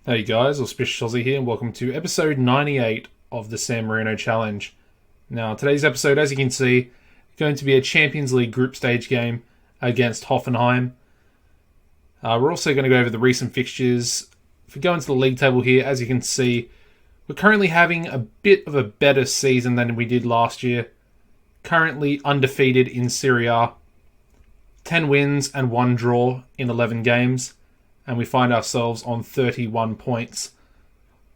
Hey guys, AuspiciousAussie here, and welcome to episode 98 of the San Marino Challenge. Now, today's episode, as you can see, going to be a Champions League group stage game against Hoffenheim. We're also going to go over the recent fixtures. If we go into the league table here, as you can see, we're currently having a bit of a better season than we did last year. Currently undefeated in Serie A, 10 wins and 1 draw in 11 games. And we find ourselves on 31 points.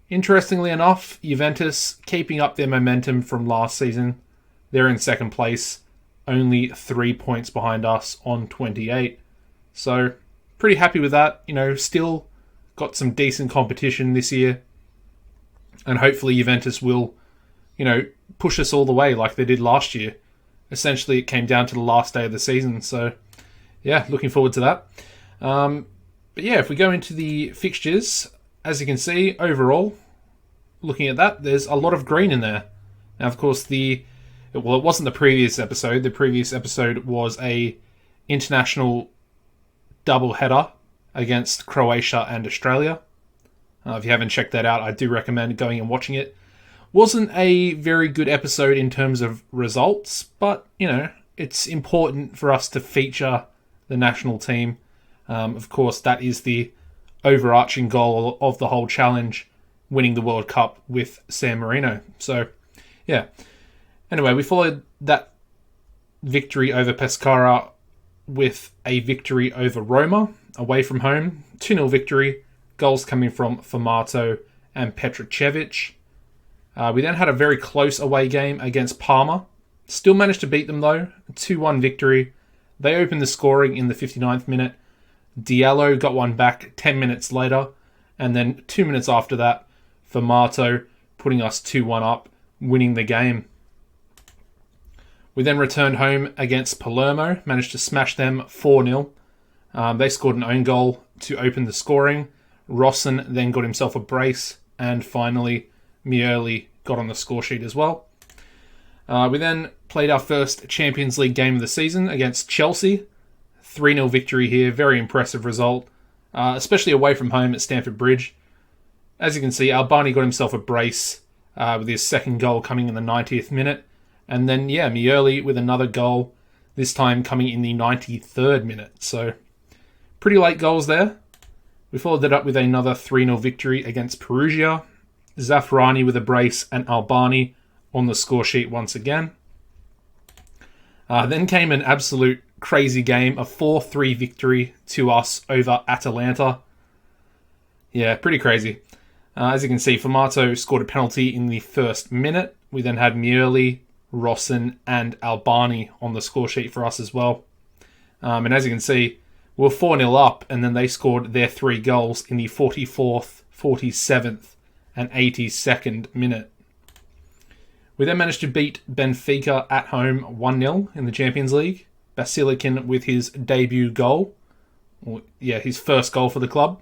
Interestingly enough, Juventus keeping up their momentum from last season. They're in second place, only 3 points behind us on 28. So, pretty happy with that. Still got some decent competition this year. And hopefully Juventus will, push us all the way like they did last year. Essentially, it came down to the last day of the season. So, yeah, looking forward to that. But yeah, if we go into the fixtures, as you can see, overall, looking at that, there's a lot of green in there. Now, of course, it wasn't the previous episode. The previous episode was a international double-header against Croatia and Australia. If you haven't checked that out, I do recommend going and watching it. Wasn't a very good episode in terms of results, but, it's important for us to feature the national team. Of course, that is the overarching goal of the whole challenge, winning the World Cup with San Marino. So, yeah. Anyway, we followed that victory over Pescara with a victory over Roma, away from home. 2-0 victory, goals coming from Formato and Petricevic. We then had a very close away game against Parma. Still managed to beat them though, a 2-1 victory. They opened the scoring in the 59th minute. Diallo got one back 10 minutes later, and then 2 minutes after that, Formato putting us 2-1 up, winning the game. We then returned home against Palermo, managed to smash them 4-0. They scored an own goal to open the scoring. Rossen then got himself a brace, and finally, Mioli got on the score sheet as well. We then played our first Champions League game of the season against Chelsea. 3-0 victory here, very impressive result, especially away from home at Stamford Bridge. As you can see, Albani got himself a brace with his second goal coming in the 90th minute. And then, Mioli with another goal, this time coming in the 93rd minute. So, pretty late goals there. We followed that up with another 3-0 victory against Perugia. Zafrani with a brace and Albani on the score sheet once again. Then came an absolute crazy game, a 4-3 victory to us over Atalanta. Yeah, pretty crazy. As you can see, Formato scored a penalty in the first minute. We then had Mioli, Rossen, and Albani on the score sheet for us as well. And as you can see, we're 4-0 up, and then they scored their 3 goals in the 44th, 47th, and 82nd minute. We then managed to beat Benfica at home 1-0 in the Champions League. Basilikin with his debut goal. His first goal for the club.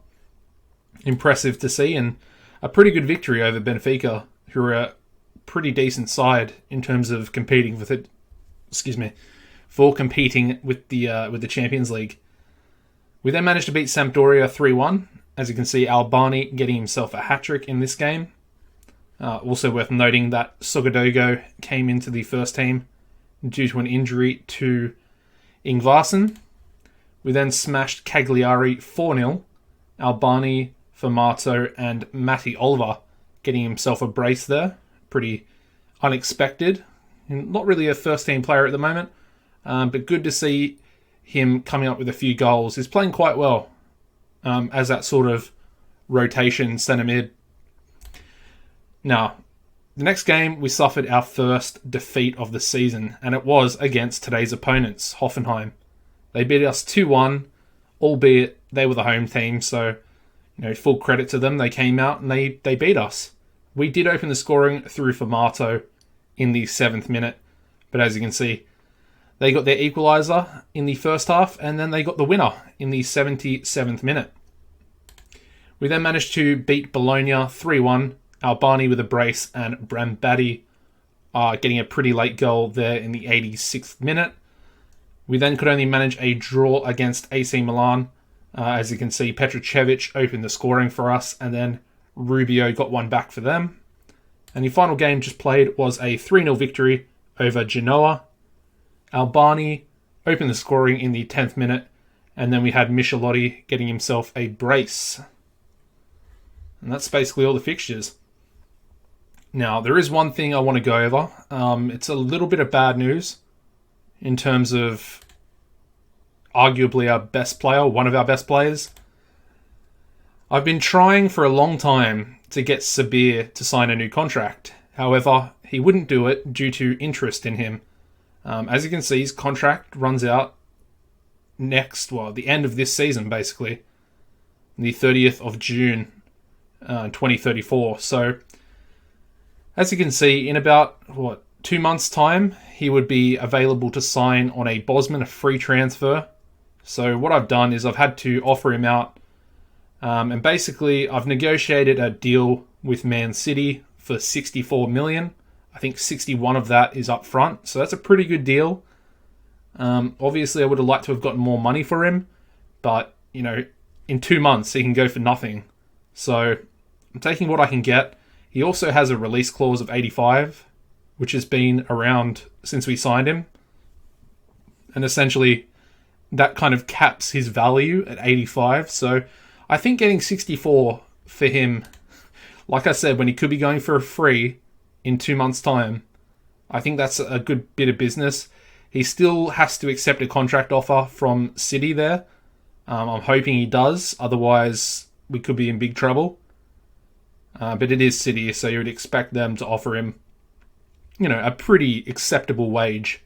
Impressive to see, and a pretty good victory over Benfica, who are a pretty decent side in terms of competing with it. For competing with the Champions League. We then managed to beat Sampdoria 3-1. As you can see, Albani getting himself a hat-trick in this game. Also worth noting that Sogodogo came into the first team due to an injury to Ingvarsen. We then smashed Cagliari 4-0. Albani, Formato, and Matti Oliver getting himself a brace there. Pretty unexpected. Not really a first-team player at the moment, but good to see him coming up with a few goals. He's playing quite well as that sort of rotation centre mid. Now, the next game, we suffered our first defeat of the season, and it was against today's opponents, Hoffenheim. They beat us 2-1, albeit they were the home team, so full credit to them. They came out and they beat us. We did open the scoring through Formato in the 7th minute, but as you can see, they got their equaliser in the first half, and then they got the winner in the 77th minute. We then managed to beat Bologna 3-1, Albani with a brace and Brambati getting a pretty late goal there in the 86th minute. We then could only manage a draw against AC Milan As you can see, Petrocevic opened the scoring for us, and then Rubio got one back for them. And the final game just played was a 3-0 victory over Genoa. Albani opened the scoring in the 10th minute, and then we had Michelotti getting himself a brace. And that's basically all the fixtures. Now, there is one thing I want to go over. It's a little bit of bad news in terms of arguably our best player, one of our best players. I've been trying for a long time to get Sabir to sign a new contract. However, he wouldn't do it due to interest in him. As you can see, his contract runs out the end of this season, basically. The 30th of June, 2034. So, as you can see, in about, 2 months' time, he would be available to sign on a Bosman, a free transfer. So what I've done is I've had to offer him out. And basically, I've negotiated a deal with Man City for 64 million. I think 61 of that is up front. So that's a pretty good deal. Obviously, I would have liked to have gotten more money for him. But, in 2 months, he can go for nothing. So I'm taking what I can get. He also has a release clause of 85, which has been around since we signed him. And essentially, that kind of caps his value at 85. So I think getting 64 for him, like I said, when he could be going for a free in 2 months' time, I think that's a good bit of business. He still has to accept a contract offer from City there. I'm hoping he does. Otherwise, we could be in big trouble. But it is City, so you would expect them to offer him, a pretty acceptable wage.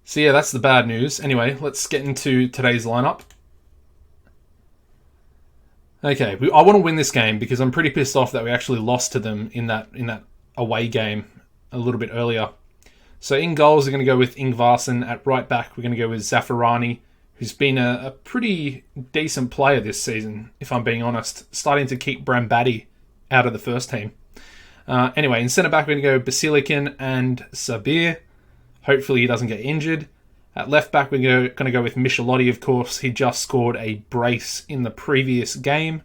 So yeah, that's the bad news. Anyway, let's get into today's lineup. Okay, I want to win this game because I'm pretty pissed off that we actually lost to them in that away game a little bit earlier. So in goals, we're going to go with Ingvarsson. At right back, we're going to go with Zaffarani, who's been a pretty decent player this season, if I'm being honest. Starting to keep Brambati out of the first team. Anyway, in centre back, we're going to go Basilikin and Sabir. Hopefully he doesn't get injured. At left back, we're going to go with Michelotti, of course. He just scored a brace in the previous game.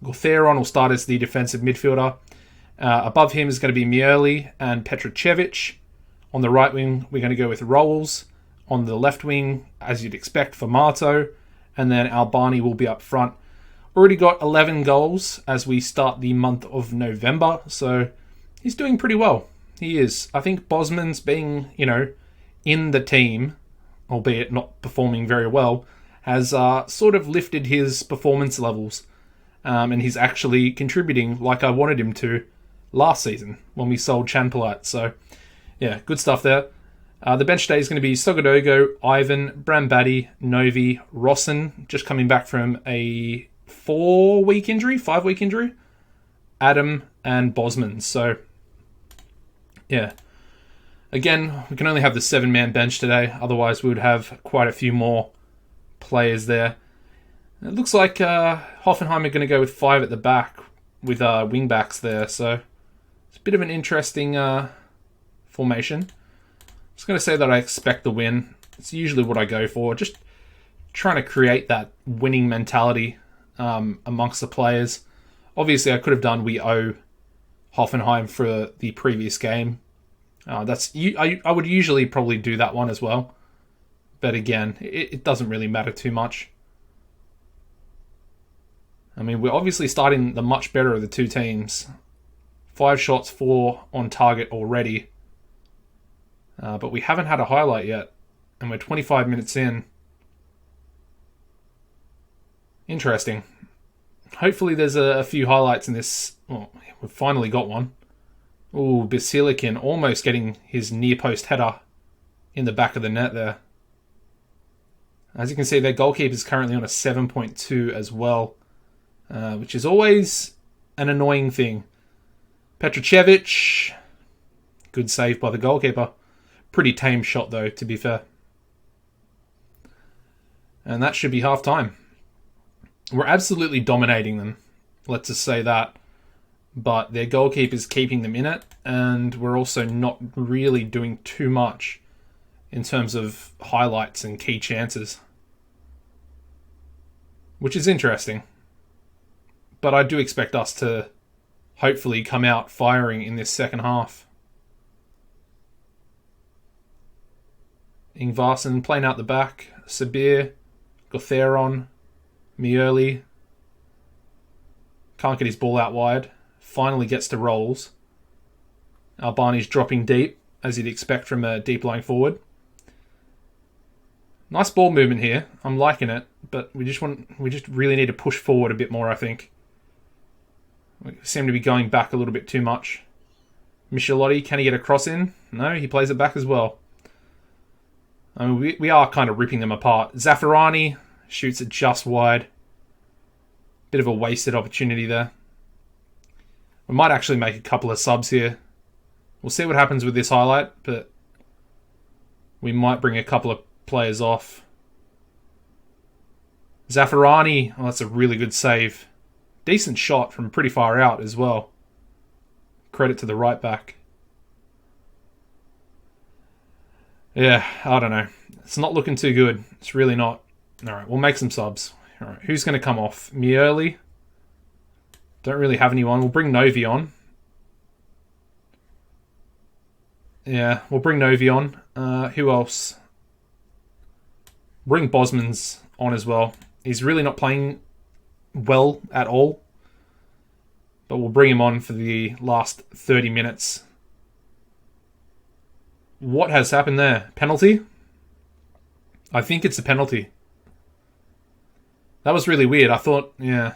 Gortheron will start as the defensive midfielder. Above him is going to be Mieli and Petrocevic. On the right wing, we're going to go with Rolls. On the left wing, as you'd expect, for Marto. And then Albani will be up front. Already got 11 goals as we start the month of November. So he's doing pretty well. He is. I think Bosman's being, in the team, albeit not performing very well, has sort of lifted his performance levels. And he's actually contributing like I wanted him to last season when we sold Chanpalat. So, yeah, good stuff there. The bench today is going to be Sogodogo, Ivan, Brambati, Novi, Rosson, just coming back from a 5-week injury, Adam, and Bosman. So, yeah. Again, we can only have the 7-man bench today. Otherwise, we would have quite a few more players there. It looks like Hoffenheim are going to go with 5 at the back with wing backs there. So it's a bit of an interesting formation. I'm just going to say that I expect the win. It's usually what I go for. Just trying to create that winning mentality amongst the players. Obviously, I could have done we owe Hoffenheim for the previous game. I would usually probably do that one as well. But again, it doesn't really matter too much. I mean, we're obviously starting the much better of the two teams. 5 shots, 4 on target already. But we haven't had a highlight yet. And we're 25 minutes in. Interesting. Hopefully there's a few highlights in this. Oh, we've finally got one. Ooh, Basilikin almost getting his near post header in the back of the net there. As you can see, their goalkeeper is currently on a 7.2 as well, which is always an annoying thing. Petrocevic, good save by the goalkeeper. Pretty tame shot though, to be fair. And that should be half time. We're absolutely dominating them, let's just say that. But their goalkeeper's keeping them in it, and we're also not really doing too much in terms of highlights and key chances. which is interesting. But I do expect us to hopefully come out firing in this second half. Ingvarsen playing out the back. Sabir, Gotheron, Mioli. Can't get his ball out wide. Finally gets to Rolls. Albani's dropping deep, as you'd expect from a deep lying forward. Nice ball movement here. I'm liking it, but we just really need to push forward a bit more, I think. We seem to be going back a little bit too much. Michelotti, can he get a cross in? No, he plays it back as well. I mean, we are kind of ripping them apart. Zaffarani shoots it just wide. Bit of a wasted opportunity there. We might actually make a couple of subs here. We'll see what happens with this highlight, but we might bring a couple of players off. Zaffarani, oh, that's a really good save. Decent shot from pretty far out as well. Credit to the right back. Yeah, I don't know. It's not looking too good. It's really not. Alright, we'll make some subs. Alright, who's going to come off? Mioli. Don't really have anyone. We'll bring Novi on. Yeah, we'll bring Novi on. Who else? Bring Bosmans on as well. He's really not playing well at all. But we'll bring him on for the last 30 minutes. What has happened there? Penalty? I think it's a penalty. That was really weird. I thought, yeah.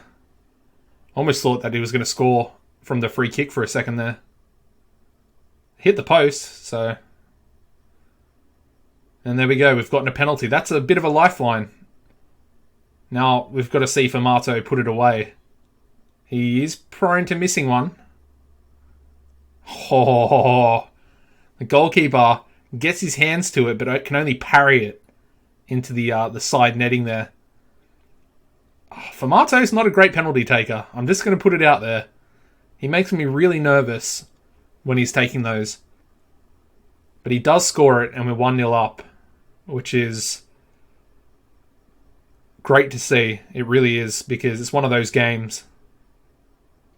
Almost thought that he was going to score from the free kick for a second there. Hit the post, so... And there we go. We've gotten a penalty. That's a bit of a lifeline. Now, we've got to see Famato put it away. He is prone to missing one. Oh, the goalkeeper gets his hands to it, but can only parry it into the side netting there. Famato's not a great penalty taker. I'm just going to put it out there. He makes me really nervous when he's taking those. But he does score it, and we're 1-0 up, which is great to see. It really is, because it's one of those games.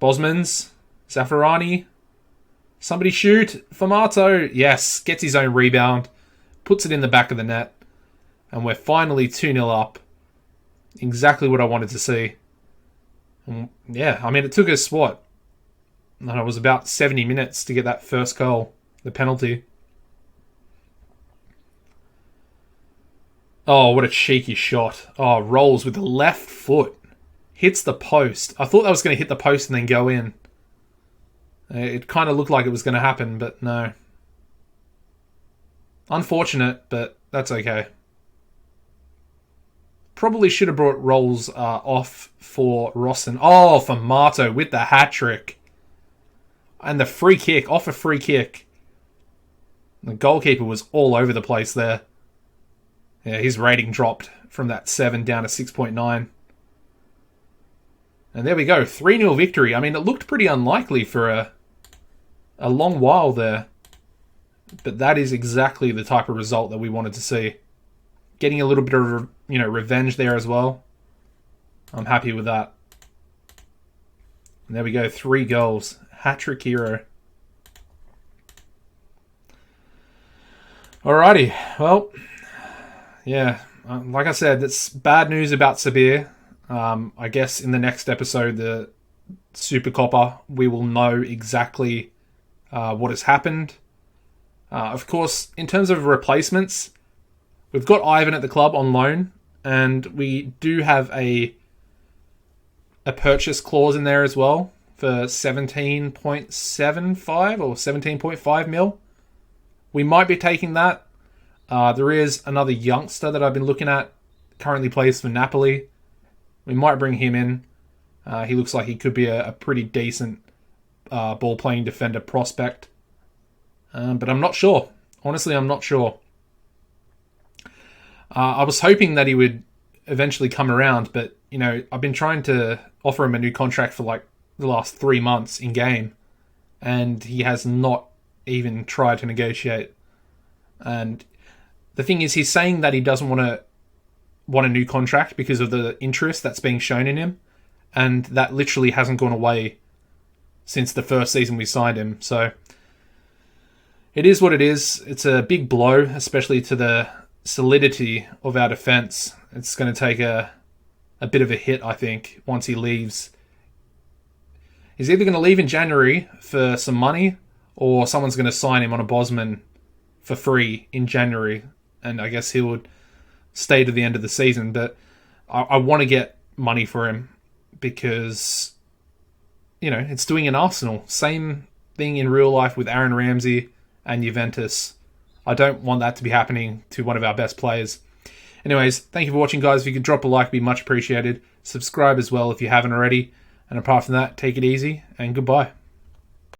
Bosmans, Zaffarani, somebody shoot, Famato, yes, gets his own rebound, puts it in the back of the net, and we're finally 2-0 up. Exactly what I wanted to see. And yeah, I mean, it took us, what? I don't know, it was about 70 minutes to get that first goal, the penalty. Oh, what a cheeky shot. Oh, rolls with the left foot. Hits the post. I thought that was going to hit the post and then go in. It kind of looked like it was going to happen, but no. Unfortunate, but that's okay. Probably should have brought Rolls off for Rossen. Oh, for Marto with the hat-trick. And the free kick, off a free kick. The goalkeeper was all over the place there. Yeah, his rating dropped from that 7 down to 6.9. And there we go, 3-0 victory. I mean, it looked pretty unlikely for a long while there. But that is exactly the type of result that we wanted to see. Getting a little bit of, revenge there as well. I'm happy with that. And there we go, 3 goals. Hat-trick hero. Alrighty, well, yeah, like I said, that's bad news about Sabir. I guess in the next episode, the Super Copper, we will know exactly what has happened. Of course, in terms of replacements, we've got Ivan at the club on loan, and we do have a purchase clause in there as well for 17.75 or 17.5 mil. We might be taking that. There is another youngster that I've been looking at, currently plays for Napoli. We might bring him in. He looks like he could be a pretty decent ball-playing defender prospect. But I'm not sure. Honestly, I'm not sure. I was hoping that he would eventually come around, but, I've been trying to offer him a new contract for like the last 3 months in game, and he has not even tried to negotiate. And the thing is, he's saying that he doesn't want to want a new contract because of the interest that's being shown in him. And that literally hasn't gone away since the first season we signed him. So it is what it is. It's a big blow, especially to the solidity of our defence. It's going to take a bit of a hit, I think, once he leaves. He's either going to leave in January for some money, or someone's going to sign him on a Bosman for free in January. And I guess he would stay to the end of the season. But I want to get money for him because, you know, it's doing in Arsenal. Same thing in real life with Aaron Ramsey and Juventus. I don't want that to be happening to one of our best players. Anyways, thank you for watching, guys. If you could drop a like, it'd be much appreciated. Subscribe as well if you haven't already. And apart from that, take it easy and goodbye.